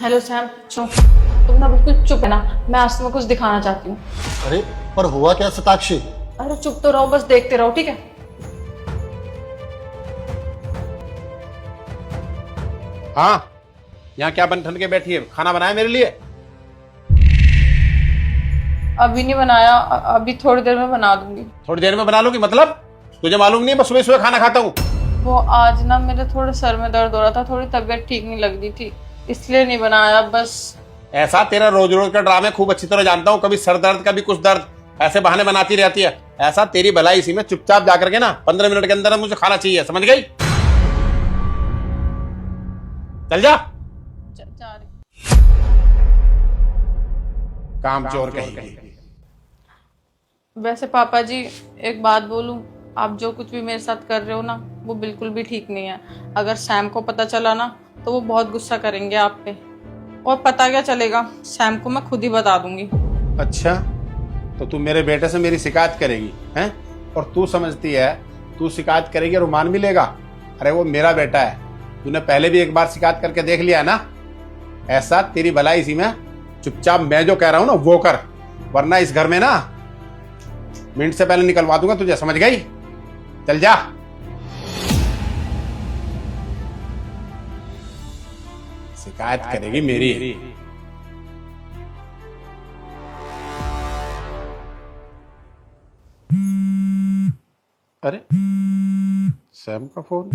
Hello Sam, चुप। तुम ना बिल्कुल चुप है ना। मैं आज तुम्हें कुछ दिखाना चाहती हूँ। अरे पर हुआ क्या शताक्षी? अरे चुप तो रहो, बस देखते रहो, ठीक है। हाँ, यहाँ क्या बन ठन के बैठी है? खाना बनाया मेरे लिए? अभी नहीं बनाया, अभी थोड़ी देर में बना दूंगी। थोड़ी देर में बना लूंगी मतलब? तुझे मालूम नहीं है मैं सुबह सुबह खाना खाता हूँ? वो आज ना मेरे थोड़े सर में दर्द हो रहा था, थोड़ी तबीयत ठीक नहीं लग रही थी, इसलिए नहीं बनाया बस। ऐसा तेरा रोज रोज का ड्रामे खूब अच्छी तरह जानता हूँ। कभी सर दर्द कभी कुछ दर्द, ऐसे बहाने बनाती रहती है। ऐसा तेरी भलाई इसी में चुपचाप जाकर के ना 15 मिनट के अंदर मुझे खाना चाहिए, समझ गई? चल जा। जा रही। काम चोर कहीं। वैसे पापा जी, एक बात बोलूं, आप जो कुछ भी मेरे साथ कर रहे हो ना, वो बिल्कुल भी ठीक नहीं है। अगर सैम को पता चला ना, तो वो बहुत गुस्सा करेंगे आप पे। और पता क्या चलेगा, सैम को मैं खुद ही बता दूंगी। अच्छा, तो तू मेरे बेटे से मेरी शिकायत करेगी हैं? और तू समझती है तू शिकायत करेगी और मान भी लेगा? अरे वो मेरा बेटा है, तूने पहले भी एक बार शिकायत करके देख लिया है ना। ऐसा तेरी भलाई इसी में, चुपचाप मैं जो कह रहा हूं ना वो कर, वरना इस घर में ना मिनट से पहले निकलवा दूंगा तुझे, समझ गई? चल जा। शिकायत करेगी मेरी। अरे सैम का फोन।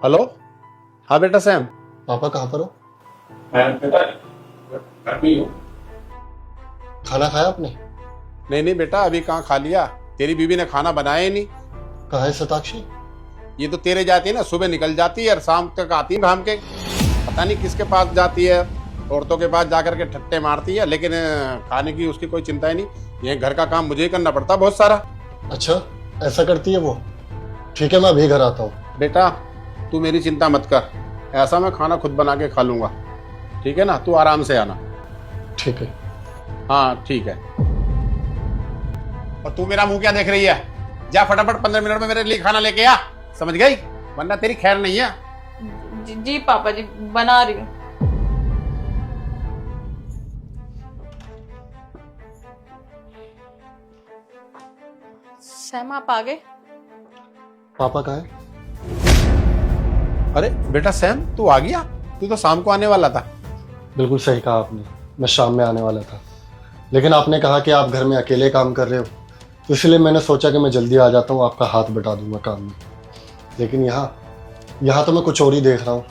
हेलो, हाँ बेटा सैम। पापा कहाँ पर हो? मैं बेटा घर में ही हूँ। खाना खाया आपने? नहीं बेटा, अभी कहाँ खा लिया, तेरी बीवी ने खाना बनाया ही नहीं। कहाँ है शताक्षी? ये तो तेरे जाती है ना, सुबह निकल जाती है और शाम तक आती है घाम के। पता नहीं किसके पास जाती है, औरतों के पास जाकर के ठट्टे मारती है, लेकिन खाने की उसकी कोई चिंता ही नहीं। ये घर का काम मुझे ही करना पड़ता बहुत सारा। अच्छा, ऐसा करती है वो? ठीक है, मैं अभी घर आता हूँ। बेटा तू मेरी चिंता मत कर, ऐसा मैं खाना खुद बना के खा लूंगा, ठीक है ना? तू आराम से आना। ठीक है। हाँ ठीक है। और तू मेरा मुंह क्या देख रही है? जा फटाफट 15 मिनट में मेरे लिए खाना लेके आ, समझ गई? वरना तेरी खैर नहीं है। जी पापा जी, बना रही हूँ। सैम आप आ गए? पापा कहाँ है? अरे बेटा सैम, तू आ गया? तू तो शाम को आने वाला था। बिल्कुल सही कहा आपने, मैं शाम में आने वाला था, लेकिन आपने कहा कि आप घर में अकेले काम कर रहे हो, तो इसलिए मैंने सोचा कि मैं जल्दी आ जाता हूँ, आपका हाथ बटा दूंगा काम में। लेकिन यहाँ तो मैं कुछ और ही देख रहा हूँ।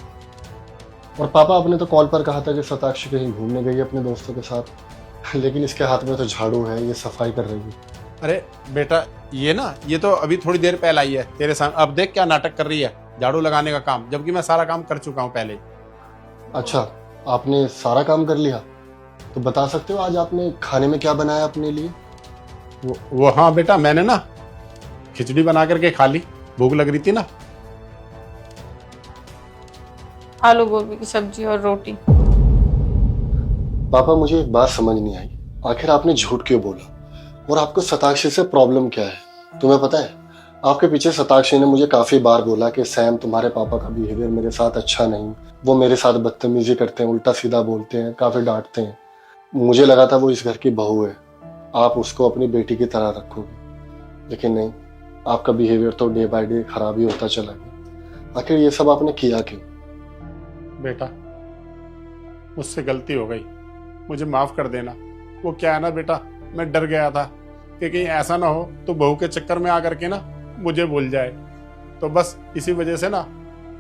और पापा, आपने तो कॉल पर कहा था कि शताक्षी कहीं घूमने गई है अपने दोस्तों के साथ, लेकिन इसके हाथ में तो झाड़ू है, ये सफाई कर रही है। अरे बेटा ये तो अभी थोड़ी देर पहले आई है तेरे सामने, अब देख क्या नाटक कर रही है, झाड़ू लगाने का काम, जबकि मैं सारा काम कर चुका हूँ पहले। अच्छा, आपने सारा काम कर लिया? तो बता सकते हो आज आपने खाने में क्या बनाया अपने लिए? वो हाँ बेटा, मैंने ना खिचड़ी बना करके खा ली, भूख लग रही थी ना। आलू गोभी की सब्जी और रोटी। पापा, मुझे एक बात समझ नहीं आई, आखिर आपने झूठ क्यों बोला? और आपको शताक्षी से प्रॉब्लम क्या है? तुम्हें पता है, आपके पीछे शताक्षी ने मुझे काफी बार बोला कि सैम, तुम्हारे पापा का बिहेवियर मेरे साथ अच्छा नहीं, वो मेरे साथ बदतमीजी करते हैं, उल्टा सीधा बोलते हैं, काफी डांटते हैं। मुझे लगा था वो इस घर की बहू है, आप उसको अपनी बेटी की तरह रखोगे, लेकिन नहीं, आपका बिहेवियर तो डे बाय डे खराब ही होता चला गया। आखिर ये सब आपने किया क्यों? बेटा मुझसे गलती हो गई, मुझे माफ कर देना। वो क्या है ना बेटा, मैं डर गया था कि कहीं ऐसा ना हो तो बहू के चक्कर में आकर के ना मुझे भूल जाए, तो बस इसी वजह से ना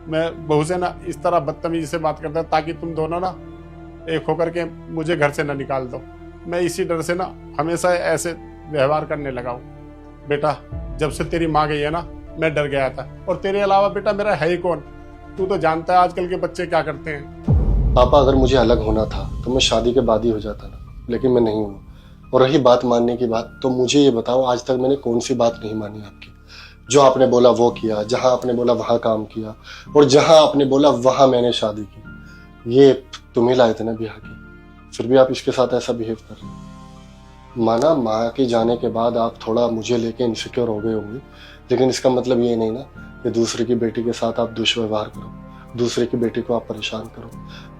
मैं बहू से ना इस तरह बदतमीजी से बात करता, ताकि तुम दोनों ना एक होकर के मुझे घर से ना निकाल दो। मैं इसी डर से ना हमेशा ऐसे व्यवहार करने लगा हूँ। बेटा जब से तेरी माँ गई है ना, मैं डर गया था, और तेरे अलावा बेटा मेरा है ही कौन? तू तो जानता है आजकल के बच्चे क्या करते हैं। पापा, अगर मुझे अलग होना था तो मैं शादी के बाद ही हो जाता ना, लेकिन मैं नहीं हूँ। और रही बात मानने की बात, तो मुझे ये बताओ, आज तक मैंने कौन सी बात नहीं मानी आपकी? जो आपने बोला वो किया, जहां आपने बोला वहां काम किया, और जहां आपने बोला वहां मैंने शादी की। ये तुम ही लाए थे ना ब्याह की, फिर भी आप इसके साथ ऐसा बिहेव कर रहे हो। माना माँ के जाने के बाद आप थोड़ा मुझे लेके इनसिक्योर हो गए होंगे, लेकिन इसका मतलब ये नहीं ना कि दूसरे की बेटी के साथ आप दुष्व्यवहार करो। दूसरे की बेटी को आप परेशान करो।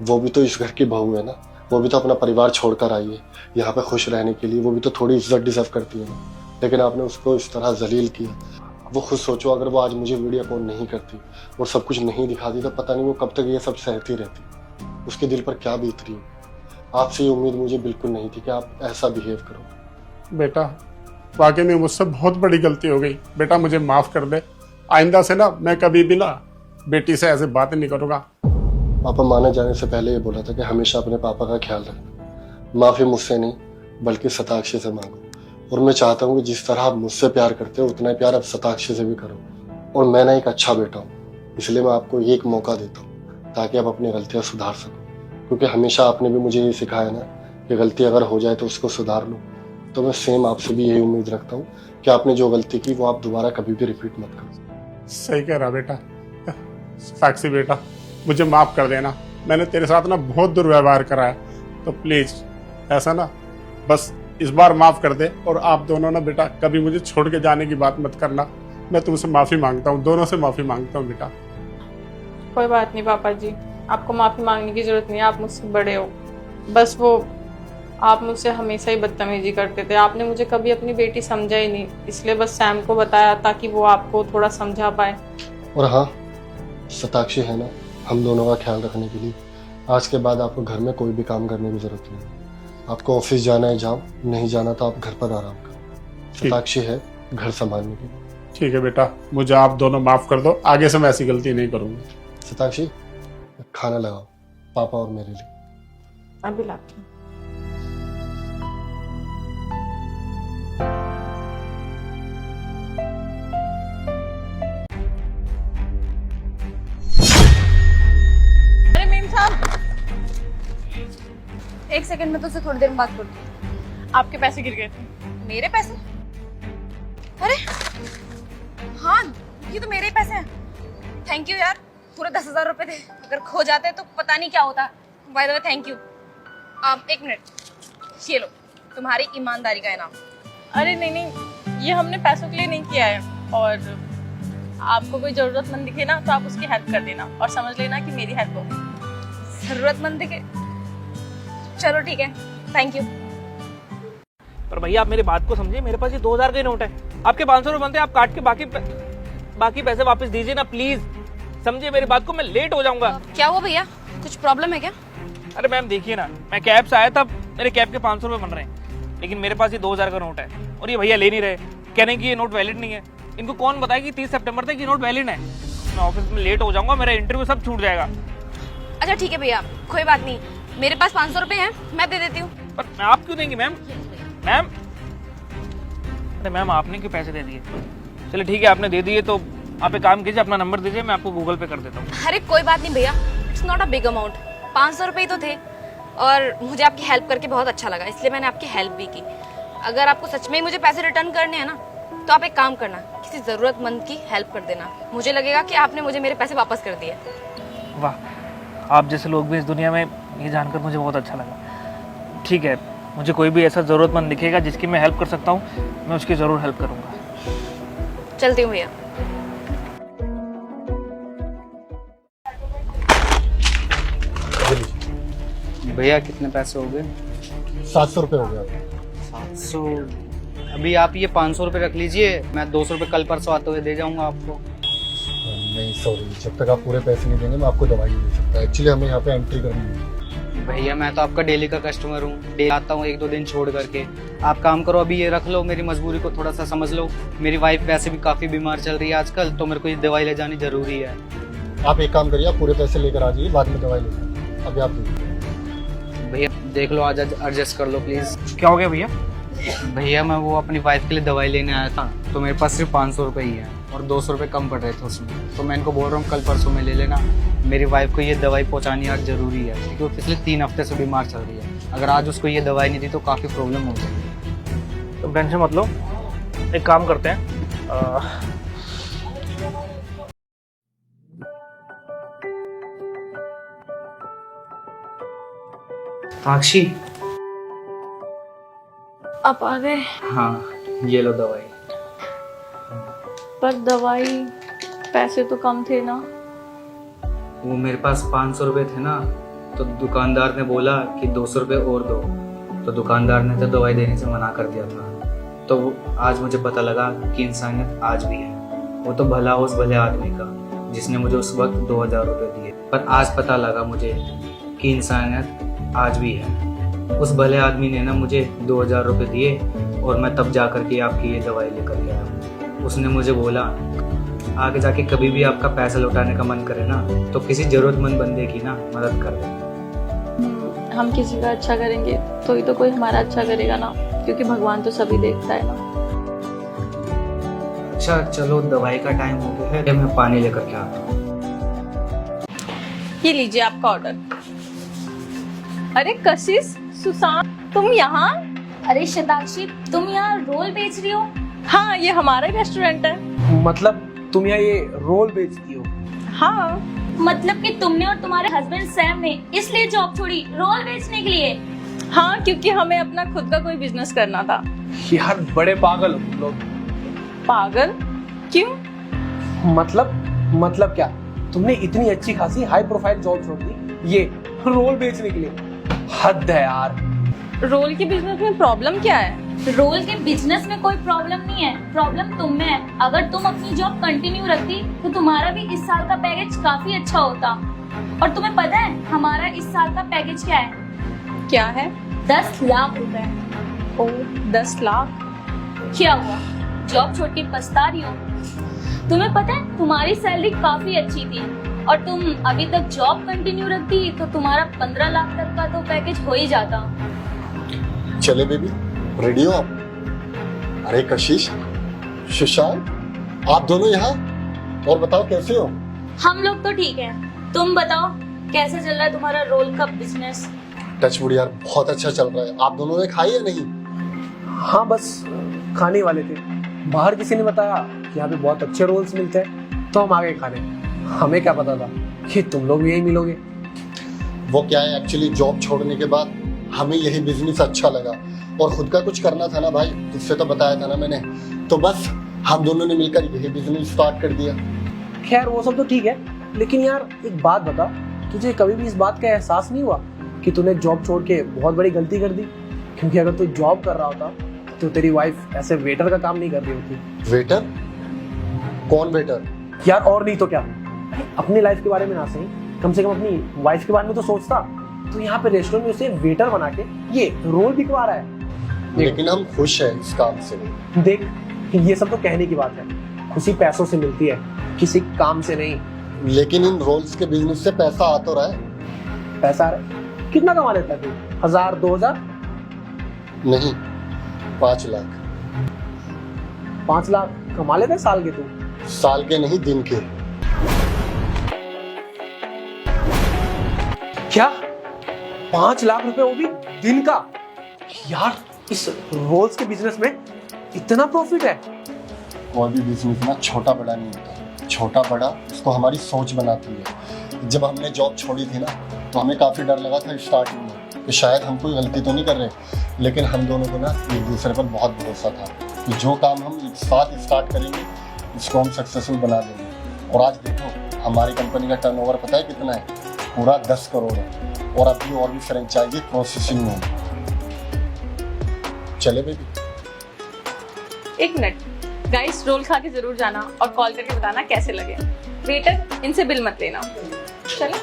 वो भी तो इस घर की बहू है ना, वो भी तो अपना परिवार छोड़कर आई है यहाँ पे खुश रहने के लिए, वो भी तो थोड़ी इज्जत डिजर्व करती है ना। लेकिन आपने उसको इस तरह जलील किया। वो खुद सोचो, अगर वो आज मुझे वीडियो कॉल नहीं करती और सब कुछ नहीं दिखाती तो पता नहीं वो कब तक ये सब सहती रहती, उसके दिल पर क्या बीत रही हो। आपसे ये उम्मीद मुझे बिल्कुल नहीं थी कि आप ऐसा बिहेव करो। बेटा वाकई में मुझसे बहुत बड़ी गलती हो गई। बेटा मुझे माफ कर दे। आइंदा से ना मैं कभी भी ना बेटी से ऐसे बातें नहीं करूँगा। पापा माने जाने से पहले ये बोला था कि हमेशा अपने पापा का ख्याल रखना। माफी मुझसे नहीं बल्कि शताक्षी से मांगो। और मैं चाहता हूँ कि जिस तरह आप मुझसे प्यार करते हो उतना ही प्यार आप शताक्षी से भी करो। और मैं ना एक अच्छा बेटा हूँ, इसलिए मैं आपको एक मौका देता हूँ ताकि आप अपनी गलतियाँ सुधार सको। क्योंकि हमेशा आपने भी मुझे ये सिखाया ना कि गलती अगर हो जाए तो उसको सुधार लो। तो मैं सेम आपसे भी यही उम्मीद रखता हूँ कि आपने जो गलती की वो आप दोबारा कभी भी रिपीट मत करो। सही कह रहा बेटा। साक्षी बेटा मुझे माफ कर देना, मैंने तेरे साथ ना बहुत दुर्व्यवहार करा है, तो प्लीज ऐसा ना बस इस बार माफ कर दे। और आप दोनों ना बेटा कभी मुझे छोड़ के जाने की बात मत करना। मैं तुमसे माफी मांगता हूँ, दोनों से माफी मांगता हूँ बेटा। कोई बात नहीं पापा जी, आपको माफ़ी मांगने की ज़रूरत नहीं है, आप मुझसे बड़े हो। बस वो आप मुझसे हमेशा ही बदतमीजी करते थे, आपने मुझे कभी अपनी बेटी समझा ही नहीं, इसलिए बस सैम को बताया ताकि वो आपको थोड़ा समझा पाए। और हाँ, शताक्षी है ना, हम दोनों का ख्याल रखने के लिए आज के बाद आपको घर में कोई भी काम करने की जरूरत नहीं है। आपको ऑफिस जाना है जाओ, नहीं जाना तो आप घर पर आराम करो। शताक्षी है घर संभालने के लिए। ठीक है बेटा, मुझे आप दोनों माफ कर दो, आगे से मैं ऐसी गलती नहीं करूंगा। शताक्षी खाना लगाओ पापा और मेरे लिए। अभी लाती हूँ। अरे मीम साहब, एक सेकंड में तुझसे थोड़ी देर में बात करती हूँ। आपके पैसे गिर गए थे। मेरे पैसे? अरे हाँ, ये तो मेरे ही पैसे हैं। थैंक यू यार, पूरे 10,000 रुपए थे, अगर खो जाते तो पता नहीं क्या होता। By the way thank you. एक मिनट, ये लो तुम्हारी ईमानदारी का इनाम। अरे नहीं नहीं, ये हमने पैसों के लिए नहीं किया है, और आपको कोई ज़रूरतमंद दिखे ना तो आप उसकी हेल्प कर देना और समझ लेना कि मेरी हेल्प होगी। जरूरतमंद के? चलो ठीक है, थैंक यू। पर भैया आप मेरी बात को समझिए, मेरे पास ये 2,000 के नोट है, आपके 500 रुपए बनते हैं, आप काट के बाकी पैसे वापस दीजिए ना प्लीज। समझिए मेरी बात को, मैं लेट हो जाऊंगा। क्या हुआ भैया, कुछ प्रॉब्लम है क्या? अरे मैम देखिए ना, मैं कैब से आया था, मेरे कैब के 500 रुपए बन रहे हैं, लेकिन मेरे पास ये 2,000 का नोट है और ये भैया ले नहीं रहे, कह रहे हैं कि ये नोट वैलिड नहीं है। इनको कौन बताया कि 30 सितंबर तक ये नोट वैलिड है। मैं ऑफिस में लेट हो जाऊंगा, मेरा इंटरव्यू सब छूट जाएगा। अच्छा ठीक है भैया, कोई बात नहीं, मेरे पास 500 रुपए हैं, मैं दे देती हूँ। पर आप क्यों देंगी मैम? मैम अरे मैम आपने क्यों पैसे दे दिए? चलिए ठीक है, आपने दे दिए तो आप एक काम कीजिए, अपना नंबर दीजिए, मैं आपको गूगल पे कर देता हूँ। अरे कोई बात नहीं भैया, it's not a big amount, 500 रुपए ही तो थे, और मुझे आपकी हेल्प करके बहुत अच्छा लगा, इसलिए मैंने आपकी हेल्प भी की। अगर आपको सच में ही मुझे पैसे रिटर्न करने हैं ना, तो आप एक काम करना, किसी ज़रूरतमंद की हेल्प कर देना, मुझे लगेगा कि आपने मुझे मेरे पैसे वापस कर दिए। वाह, आप जैसे लोग भी इस दुनिया में, ये जानकर मुझे बहुत अच्छा लगा। ठीक है, मुझे कोई भी ऐसा ज़रूरतमंद दिखेगा जिसकी मैं हेल्प कर सकता हूँ, मैं उसकी ज़रूर हेल्प करूँगा। चलती हूँ भैया। भैया कितने पैसे हो गए? 700 रुपये हो गया। 700? अभी आप ये 500 रुपये रख लीजिए, मैं 200 रुपये कल परसों आते हुए दे जाऊंगा आपको। नहीं सॉरी, जब तक आप पूरे पैसे नहीं देंगे मैं आपको दवाई नहीं दे सकता। एक्चुअली हमें यहाँ पे एंट्री करनी है। भैया मैं तो आपका डेली का कस्टमर हूँ, डेली आता हूँ 1-2 दिन छोड़ करके। आप काम करो, अभी ये रख लो, मेरी मजबूरी को थोड़ा सा समझ लो। मेरी वाइफ वैसे भी काफ़ी बीमार चल रही है आजकल, तो मेरे को ये दवाई ले जानी जरूरी है। आप एक काम करिए, आप पूरे पैसे लेकर आ जाइए, बाद में दवाई लेकर। अभी आप दीजिए। भैया देख लो, आज एडजस्ट कर लो प्लीज़। क्या हो गया भैया? भैया मैं वो अपनी वाइफ के लिए दवाई लेने आया था, तो मेरे पास सिर्फ 500 रुपये ही है और 200 रुपये कम पड़ रहे थे उसमें, तो मैं इनको बोल रहा हूँ कल परसों में ले लेना। मेरी वाइफ को ये दवाई पहुँचानी आज ज़रूरी है, क्योंकि वो पिछले 3 हफ्ते से बीमार चल रही है। अगर आज उसको ये दवाई नहीं दी तो काफ़ी प्रॉब्लम हो जाएगी। तुम टेंशन मत लो, एक काम करते हैं, साक्षी, आप आ गए? हाँ ये लो दवाई। पर दवाई, पैसे तो कम थे ना। वो मेरे पास 500 रुपये थे ना, तो दुकानदार ने बोला कि 200 रुपये और दो। तो दुकानदार ने तो दवाई देने से मना कर दिया था। तो आज मुझे पता लगा कि इंसानियत आज भी है। वो तो भला हो उस भले आदमी का जिसने मुझे उस वक्त 2000 रुपये दिए, पर आज पता लगा मुझे कि इंसानियत आज भी है। उस भले आदमी ने ना मुझे 2000 रुपये दिए और मैं तब जा कर के आपकी ये दवाई लेकर गया। उसने मुझे बोला आगे जाके कभी भी आपका पैसा लौटाने का मन करे ना, तो किसी जरूरतमंद बंदे की ना मदद कर दे। हम किसी का अच्छा करेंगे तो ही तो कोई हमारा अच्छा करेगा ना, क्योंकि भगवान तो सभी देखता है ना। अच्छा चलो, दवाई का टाइम हो गया है, मैं पानी लेकर के आता हूँ। ये लीजिए आपका ऑर्डर। अरे कशिश, सुशांत, तुम यहाँ? अरे शताक्षी, तुम यहाँ रोल बेच रही हो? हाँ, ये हमारा ही रेस्टोरेंट है। मतलब तुम यहाँ ये रोल बेचती हो? हाँ। मतलब कि तुमने और तुम्हारे हस्बैंड सैम ने इसलिए जॉब छोड़ी रोल बेचने के लिए? हाँ, क्योंकि हमें अपना खुद का कोई बिजनेस करना था। यार बड़े पागल हो तुम लोग। पागल? क्यों? मतलब क्या? तुमने इतनी अच्छी खासी हाई प्रोफाइल जॉब छोड़ दी ये रोल बेचने के लिए? हद है यार। रोल के बिजनेस में प्रॉब्लम क्या है? रोल के बिजनेस में कोई प्रॉब्लम नहीं है, प्रॉब्लम तुम में है। अगर तुम अपनी जॉब कंटिन्यू रखती तो तुम्हारा भी इस साल का पैकेज काफी अच्छा होता। और तुम्हें पता है हमारा इस साल का पैकेज क्या है? क्या है? 10 लाख रुपए। ओ, 10 लाख? क्या हुआ, जॉब छोड़ के पछता रही हो? तुम्हें पता है तुम्हारी सैलरी काफी अच्छी थी और तुम अभी तक जॉब कंटिन्यू रखती तो तुम्हारा 15 लाख तक का तो पैकेज हो ही जाता। चले बेबी, रेडी हो आप? अरे कशिश, सुशांत, आप दोनों यहाँ? और बताओ कैसे हो? हम लोग तो ठीक है, तुम बताओ कैसे चल रहा है तुम्हारा रोल का बिजनेस? टचवुड यार, बहुत अच्छा चल रहा है। आप दोनों ने खाई या नहीं? हाँ बस खाने वाले थे, बाहर किसी ने बताया कि यहाँ पे बहुत अच्छे रोल्स मिलते हैं तो हम आ गए खाने। हमें क्या पता था कि तुम लोग भी यही मिलोगे। वो क्या है, एक्चुअली जॉब छोड़ने के बाद हमें यही बिजनेस अच्छा लगा और खुद का कुछ करना था ना भाई, तुझसे तो बताया था ना मैंने। तो बस हम दोनों ने मिलकर यही बिजनेस स्टार्ट कर दिया। खैर वो सब तो ठीक है, लेकिन यार एक बात बता, तुझे कभी भी इस बात का एहसास नहीं हुआ कि तूने जॉब छोड़ के बहुत बड़ी गलती कर दी? क्योंकि अगर तू जॉब कर रहा होता तो तेरी वाइफ ऐसे वेटर का काम नहीं कर रही होती। वेटर? कौन वेटर? यार और नहीं तो क्या, अपनी लाइफ के बारे में ना सही, कम से कम अपनी वाइफ के बारे में तो सोचता। तो यहाँ पे रेस्टोरेंट में उसे वेटर बना के ये रोल बिकवा रहा है। लेकिन हम खुश हैं इस काम से। देख, ये सब तो कहने की बात है, खुशी पैसों से मिलती है, किसी काम से नहीं। लेकिन इन रोल्स के बिजनेस से पैसा आ तो रहा है। पैसा आ रहा है? कितना कमा लेता है तू? 1000, 2000? नहीं, 5 लाख। 5 लाख कमा लेता है साल के तू? साल के नहीं, दिन के। क्या 5 लाख रुपए, वो भी दिन का? यार इस रोल्स के बिजनेस में इतना प्रॉफिट है? कोई भी बिजनेस ना छोटा बड़ा नहीं होता, छोटा बड़ा उसको हमारी सोच बनाती है। जब हमने जॉब छोड़ी थी ना तो हमें काफ़ी डर लगा था स्टार्टिंग में कि शायद हम कोई गलती तो नहीं कर रहे, लेकिन हम दोनों को ना एक दूसरे पर बहुत भरोसा था कि जो काम हम एक साथ स्टार्ट करेंगे उसको हम सक्सेसफुल बना देंगे। और आज देखो हमारी कंपनी का टर्नओवर पता है कितना है? पूरा 10 करोड़ है और अभी और भी फ्रेंचाइजी प्रोसेसिंग में है। चले बेबी। एक मिनट गाइस, रोल खा के जरूर जाना और कॉल करके बताना कैसे लगे। वेटर, इनसे बिल मत लेना। चलो।